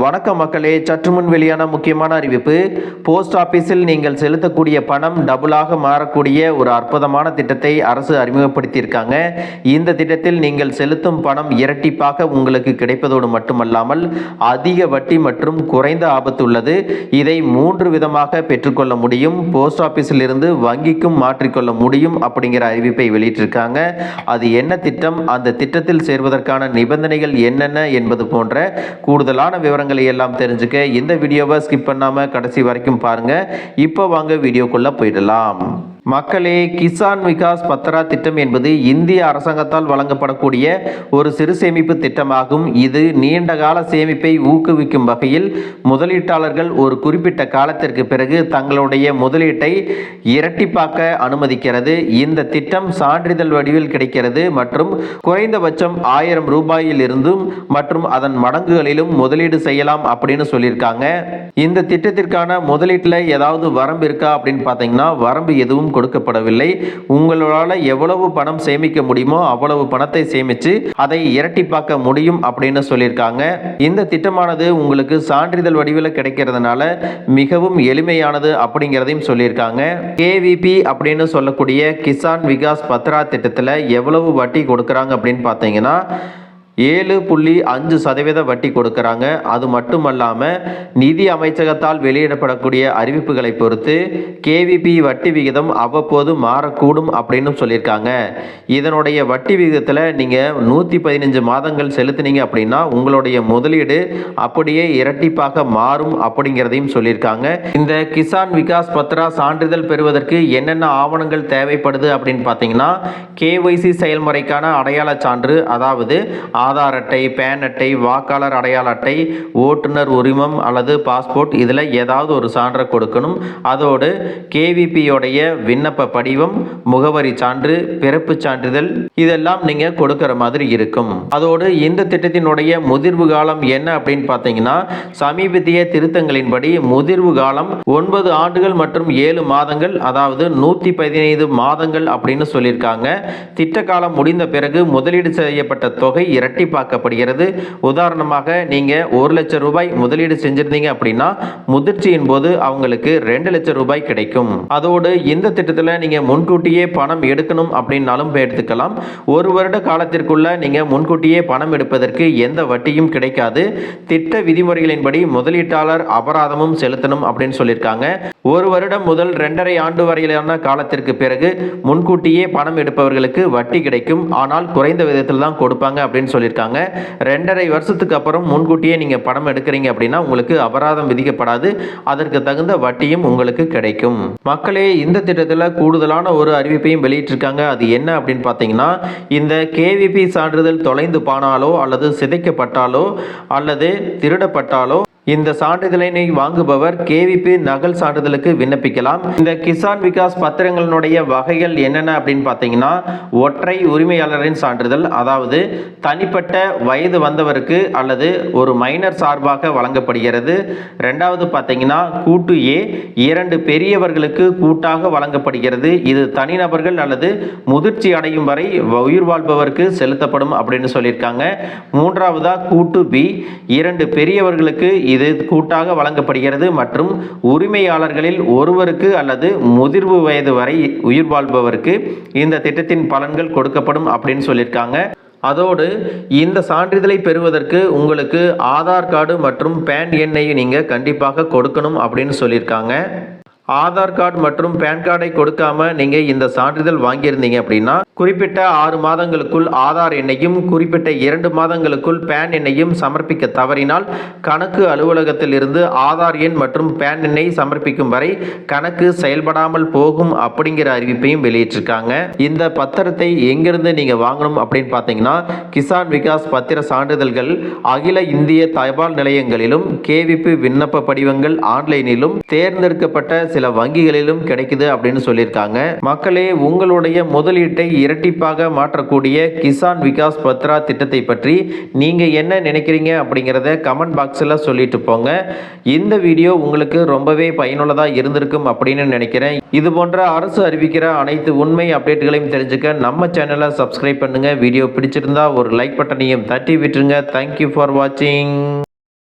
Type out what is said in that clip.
வணக்கம் மக்களே, சற்று முன் வெளியான முக்கியமான அறிவிப்பு. போஸ்ட் ஆபீஸில் நீங்கள் செலுத்தக்கூடிய பணம் டபுளாக மாறக்கூடிய ஒரு அற்புதமான திட்டத்தை அரசு அறிமுகப்படுத்தியிருக்காங்க. இந்த திட்டத்தில் நீங்கள் செலுத்தும் பணம் இரட்டிப்பாக உங்களுக்கு கிடைப்பதோடு மட்டுமல்லாமல் அதிக வட்டி மற்றும் குறைந்த ஆபத்து உள்ளது. இதை 3 விதமாக பெற்றுக்கொள்ள முடியும். போஸ்ட் ஆபீஸில் இருந்து வங்கிக்கும் மாற்றிக்கொள்ள முடியும் அப்படிங்கிற அறிவிப்பை வெளியிட்டிருக்காங்க. அது என்ன திட்டம், அந்த திட்டத்தில் சேர்வதற்கான நிபந்தனைகள் என்னென்ன என்பது போன்ற கூடுதலான விவரங்கள் எல்லாம் தெரிஞ்சுக்க இந்த வீடியோவை ஸ்கிப் பண்ணாம கடைசி வரைக்கும் பாருங்க. இப்போ வாங்க வீடியோக்குள்ள போயிடலாம். மக்களே, கிசான் விகாஸ் பத்ரா திட்டம் என்பது இந்திய அரசாங்கத்தால் வழங்கப்படக்கூடிய ஒரு சிறு சேமிப்பு திட்டமாகும். இது நீண்டகால சேமிப்பை ஊக்குவிக்கும் வகையில் முதலீட்டாளர்கள் ஒரு குறிப்பிட்ட காலத்திற்கு பிறகு தங்களுடைய முதலீட்டை இரட்டிப்பாக்க அனுமதிக்கிறது. இந்த திட்டம் சான்றிதழ் வடிவில் கிடைக்கிறது மற்றும் குறைந்தபட்சம் 1000 ரூபாயில் இருந்தும் மற்றும் அதன் மடங்குகளிலும் முதலீடு செய்யலாம் அப்படின்னு சொல்லியிருக்காங்க. இந்த திட்டத்திற்கான முதலீட்டில் ஏதாவது வரம்பு இருக்கா அப்படின்னு பார்த்தீங்கன்னா வரம்பு எதுவும் கொடுக்கப்படவில்லை. உங்களால் எவ்வளவு பணம் சேமிக்க முடியுமோ அவ்வளவு பணத்தை சேமித்து அதை இரட்டிப்பாக்க முடியும் அப்படின்னு சொல்லியிருக்காங்க. இந்த திட்டமானது உங்களுக்கு சான்றிதழ் வடிவில் கிடைக்கிறதுனால மிகவும் எளிமையானது அப்படிங்கிறதையும் சொல்லியிருக்காங்க. கேவிபி அப்படின்னு சொல்லக்கூடிய கிசான் விகாஸ் பத்ரா திட்டத்தில் எவ்வளவு வட்டி கொடுக்குறாங்க அப்படின்னு பார்த்தீங்கன்னா 7.5% வட்டி கொடுக்கறாங்க. அது மட்டுமல்லாமல் நிதி அமைச்சகத்தால் வெளியிடப்படக்கூடிய அறிவிப்புகளை பொறுத்து கேவிபி வட்டி விகிதம் அவ்வப்போது மாறக்கூடும் அப்படின்னு சொல்லியிருக்காங்க. இதனுடைய வட்டி விகிதத்தில் நீங்கள் 115 மாதங்கள் செலுத்தினீங்க அப்படின்னா உங்களுடைய முதலீடு அப்படியே இரட்டிப்பாக மாறும் அப்படிங்கிறதையும் சொல்லியிருக்காங்க. இந்த கிசான் விகாஸ் பத்ரா சான்றிதழ் பெறுவதற்கு என்னென்ன ஆவணங்கள் தேவைப்படுது அப்படின்னு பார்த்தீங்கன்னா கேஒய்சி செயல்முறைக்கான அடையாள சான்று, அதாவது ஆதார் அட்டை, பேன் அட்டை, வாக்காளர் அடையாள அட்டை, ஓட்டுநர் உரிமம் அல்லது பாஸ்போர்ட், இதில் ஏதாவது ஒரு சான்றை கொடுக்கணும். அதோடு கேவிபியோடைய விண்ணப்ப படிவம், முகவரி சான்று, பிறப்பு சான்றிதழ் இதெல்லாம் நீங்கள் கொடுக்கிற மாதிரி இருக்கும். அதோடு இந்த திட்டத்தினுடைய முதிர்வு காலம் என்ன அப்படின்னு பார்த்தீங்கன்னா சமீபத்திய திருத்தங்களின்படி முதிர்வு காலம் 9 ஆண்டுகள் மற்றும் 7 மாதங்கள், அதாவது 115 மாதங்கள் அப்படின்னு சொல்லியிருக்காங்க. திட்ட காலம் முடிந்த பிறகு முதலீடு செய்யப்பட்ட தொகை இரட்டிப்பாக்கப்படுகிறது. உதாரணமாக நீங்க 1 லட்சம் ரூபாய் முதலீடு செஞ்சிருந்தீங்க அப்படின்னா முதிர்ச்சியின் போது அவங்களுக்கு 2 லட்சம் ரூபாய் கிடைக்கும். அதோடு இந்த திட்டத்தில் நீங்க முன்கூட்டியே பணம் எடுக்கணும் அப்படின்னாலும் எடுத்துக்கலாம். 1 வருட காலத்திற்குள்ள நீங்க முன்கூட்டியே பணம் எடுப்பதற்கு எந்த வட்டியும் கிடைக்காது. திட்ட விதிமுறைகளின்படி முதலீட்டாளர் அபராதமும் செலுத்தணும் அப்படின்னு சொல்லியிருக்காங்க. 1 வருடம் முதல் 2.5 ஆண்டு வரையிலான காலத்திற்கு பிறகு முன்கூட்டியே பணம் எடுப்பவர்களுக்கு வட்டி கிடைக்கும். ஆனால் குறைந்த விதத்தில் தான் கொடுப்பாங்க அப்படின்னு சொல்லியிருக்காங்க. 2.5 வருஷத்துக்கு அப்புறம் முன்கூட்டியே நீங்க பணம் எடுக்கிறீங்க அப்படின்னா உங்களுக்கு அபராதம் விதிக்கப்படாது. அதற்கு தகுந்த வட்டியும் உங்களுக்கு கிடைக்கும். மக்களே, இந்த திட்டத்தில் கூடுதலான ஒரு அறிவிப்பையும் வெளியிட்டிருக்காங்க. அது என்ன அப்படின்னு பார்த்தீங்கன்னா இந்த கேவிபி சான்றிதழ் தொலைந்து போனாலோ அல்லது சிதைக்கப்பட்டாலோ அல்லது திருடப்பட்டாலோ இந்த சான்றிதழை வாங்குபவர் கேவிபி நகல் சான்றிதழுக்கு விண்ணப்பிக்கலாம். இந்த கிசான் விகாஸ் பத்திரங்களினுடைய வகைகள் என்னென்ன அப்படின்னு பார்த்தீங்கன்னா ஒற்றை உரிமையாளரின் சான்றிதழ், அதாவது தனிப்பட்ட வயது வந்தவருக்கு அல்லது ஒரு மைனர் சார்பாக வழங்கப்படுகிறது. ரெண்டாவது பார்த்தீங்கன்னா கூட்டு ஏ, 2 பெரியவர்களுக்கு கூட்டாக வழங்கப்படுகிறது. இது தனிநபர்கள் அல்லது முதிர்ச்சி அடையும் வரை உயிர் வாழ்பவருக்கு செலுத்தப்படும் அப்படின்னு சொல்லியிருக்காங்க. மூன்றாவதா கூட்டு பி, 2 பெரியவர்களுக்கு இது கூட்டாக வழங்கப்படுகிறது மற்றும் உரிமையாளர்களில் ஒருவருக்கு அல்லது முதிர்வு வயது வரை உயிர் வாழ்பவருக்கு இந்த திட்டத்தின் பலன்கள் கொடுக்கப்படும் அப்படின்னு சொல்லியிருக்காங்க. அதோடு இந்த சான்றிதழை பெறுவதற்கு உங்களுக்கு ஆதார் கார்டு மற்றும் பேன் எண்ணை நீங்கள் கண்டிப்பாக கொடுக்கணும் அப்படின்னு சொல்லியிருக்காங்க. ஆதார் கார்டு மற்றும் பேன் கார்டை கொடுக்காம நீங்க இந்த சான்றிதழ் வாங்கியிருந்தீங்க அப்படின்னா குறிப்பிட்ட 6 மாதங்களுக்குள் ஆதார் எண்ணையும் குறிப்பிட்ட 2 மாதங்களுக்குள் பேன் எண்ணையும் சமர்ப்பிக்க தவறினால் கணக்கு அலுவலகத்தில் இருந்து ஆதார் எண் மற்றும் பேன் எண்ணை சமர்ப்பிக்கும் வரை கணக்கு செயல்படாமல் போகும் அப்படிங்கிற அறிவிப்பையும் வெளியிட்டிருக்காங்க. இந்த பத்திரத்தை எங்கிருந்து நீங்க வாங்கணும் அப்படின்னு பார்த்தீங்கன்னா கிசான் விகாஸ் பத்திர சான்றிதழ்கள் அகில இந்திய தபால் நிலையங்களிலும் கேவிபி விண்ணப்ப படிவங்கள் ஆன்லைனிலும் தேர்ந்தெடுக்கப்பட்ட சில வங்கிகளிலும் கிடைக்குது அப்படின்னு சொல்லியிருக்காங்க. மக்களே, உங்களுடைய முதலீட்டை இரட்டிப்பாக மாற்றக்கூடிய கிசான் விகாஸ் பத்ரா திட்டத்தை பற்றி நீங்க என்ன நினைக்கிறீங்க அப்படிங்கிறத கமெண்ட் பாக்ஸில் சொல்லிட்டு போங்க. இந்த வீடியோ உங்களுக்கு ரொம்பவே பயனுள்ளதாக இருந்திருக்கும் அப்படின்னு நினைக்கிறேன். இது போன்ற அரசு அறிவிக்கிற அனைத்து உண்மை அப்டேட்டுகளையும் தெரிஞ்சுக்க நம்ம சேனலை சப்ஸ்கிரைப் பண்ணுங்க. வீடியோ பிடிச்சிருந்தா ஒரு லைக் பட்டனையும் தட்டி விட்டுருங்க. தேங்க்யூ ஃபார் வாட்சிங்.